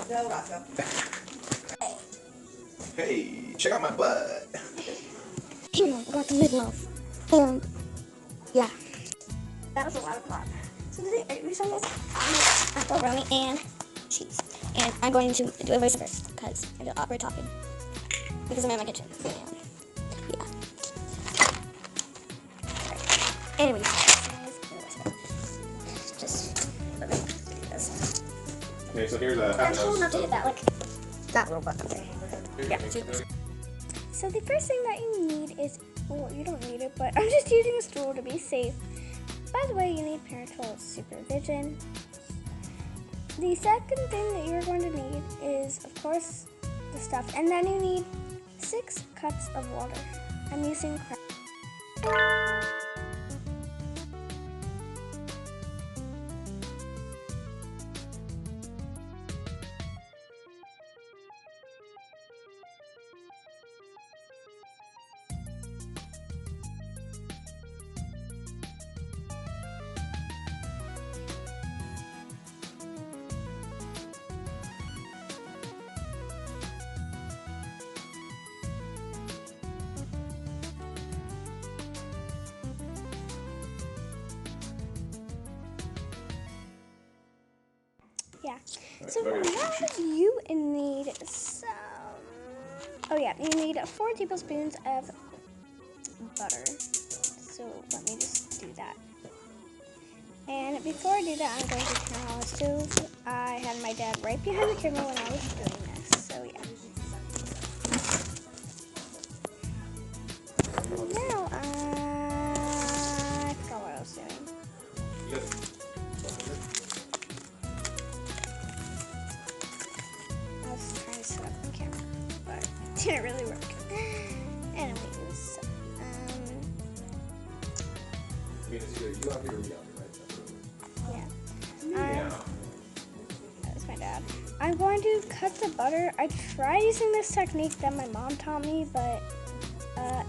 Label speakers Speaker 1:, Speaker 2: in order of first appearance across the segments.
Speaker 1: Go, Roscoe.
Speaker 2: Hey, check out my butt.
Speaker 3: Got the midloaf. And yeah.
Speaker 1: That was a lot of fun. So today, we saw this
Speaker 3: Macaroni and cheese. And I'm going to do a voice first because I feel awkward talking. Because I'm in my kitchen. And yeah. Anyways. Just let me do this.
Speaker 2: Okay, so here's a
Speaker 3: I'm
Speaker 2: half
Speaker 3: told not to
Speaker 2: of
Speaker 3: hit that, like, that little button there. Yeah,
Speaker 4: So the first thing that you need is, well, you don't need it, but I'm just using a stool to be safe. By the way, you need parental supervision. The second thing that you're going to need is, of course, the stuff. And then you need 6 cups of water. I'm using Yeah. So now you need some. Oh yeah, you need 4 tablespoons of butter. So let me just do that. And before I do that, I'm going to turn on the stove. I had my dad right behind the camera when I was doing this. So yeah. Now I forgot what I was doing. I was trying to set up the camera, but it didn't really work. Anyways,
Speaker 2: you out here or me out here,
Speaker 4: yeah. That's my dad. I'm going to cut the butter. I tried using this technique that my mom taught me, but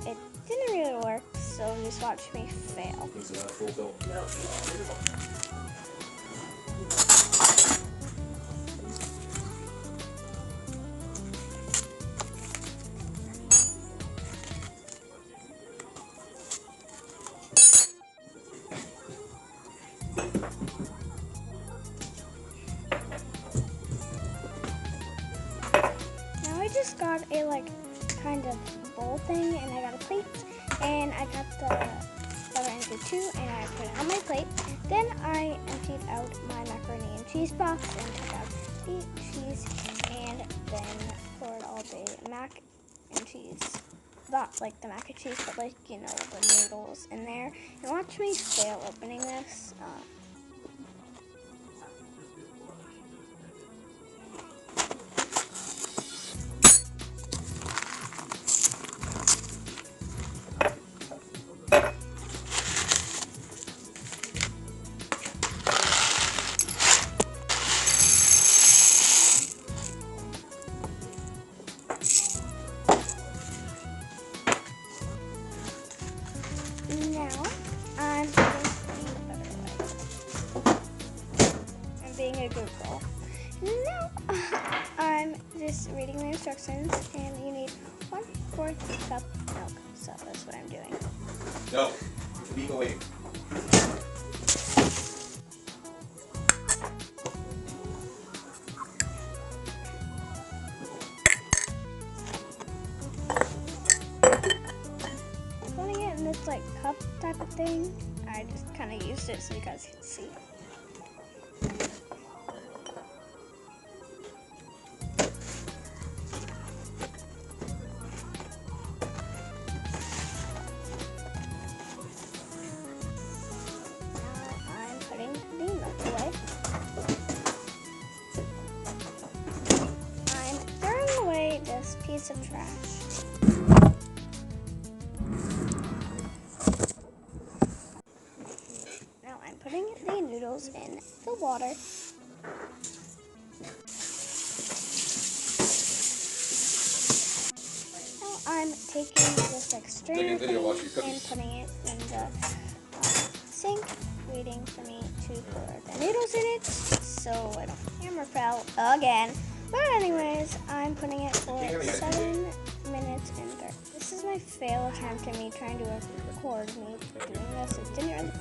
Speaker 4: it didn't really work, so just watch me fail. Now I just got a kind of bowl thing, and I got a plate, and I got the butter into 2, and I put it on my plate. Then I emptied out my macaroni and cheese box and took out the cheese, and then poured all the mac and cheese. Not like the mac and cheese, but like, you know, the noodles in there. And watch me fail opening this. Now, I'm putting the butter away. I'm being a good girl. Now, I'm just reading the instructions, and you need 1/4 cup milk. So that's what I'm doing.
Speaker 2: No, being away.
Speaker 4: Putting it in this like cup type of thing. I just kind of used it so you guys can see. This piece of trash. Now I'm putting the noodles in the water. Now I'm taking this like strainer thing and putting it in the sink, waiting for me to pour the noodles in it so I don't hammer fell again. But anyways, I'm putting it for 7 minutes and 30. This is my fail attempt at me trying to record me doing this. It didn't really.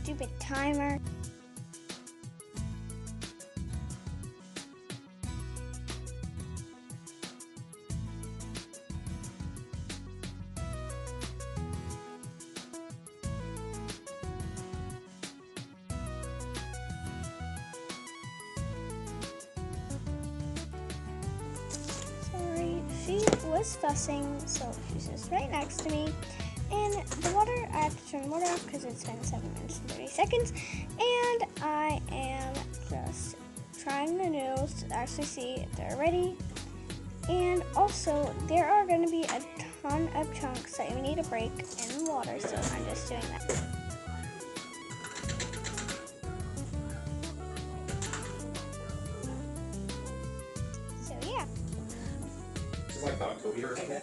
Speaker 4: Stupid timer. Sorry, she was fussing, so she's just right next to me. And the water, I have to turn the water off because it's been 7 minutes and 30 seconds. And I am just trying the noodles to actually see if they're ready. And also, there are going to be a ton of chunks that we need to break in the water, so I'm just doing that. So yeah.
Speaker 2: It's like about Kobe or something.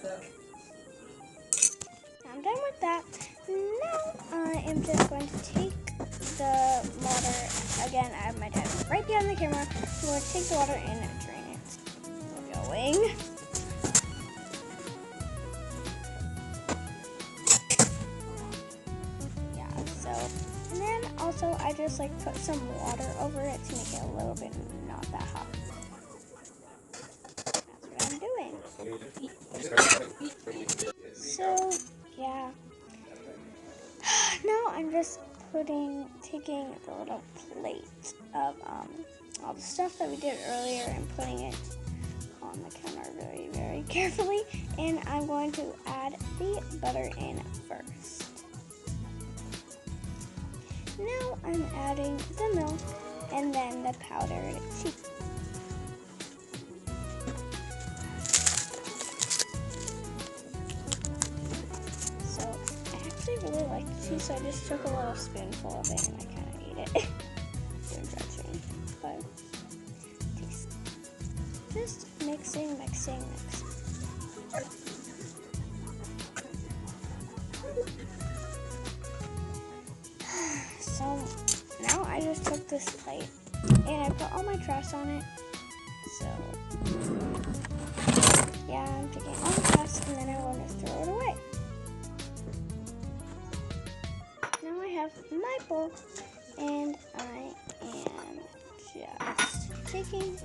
Speaker 4: I'm done with that. Now I am just going to take the water. Again, I have my dad right behind the camera. I'm going to take the water and drain it. We're going. Yeah, so. And then also I just like put some water over it to make it a little bit not that hot. That's what I'm doing. So, yeah. Now I'm just taking the little plate of all the stuff that we did earlier and putting it on the counter very, very carefully. And I'm going to add the butter in first. Now I'm adding the milk and then the powdered cheese. I really like the cheese, so I just took a little spoonful of it and I kind of ate it. Don't judge me, but taste. Just mixing. So now I just took this plate and I put all my trash on it. So yeah, I'm taking all the trash and then I will just throw it away. Now I have my bowl, and I am just taking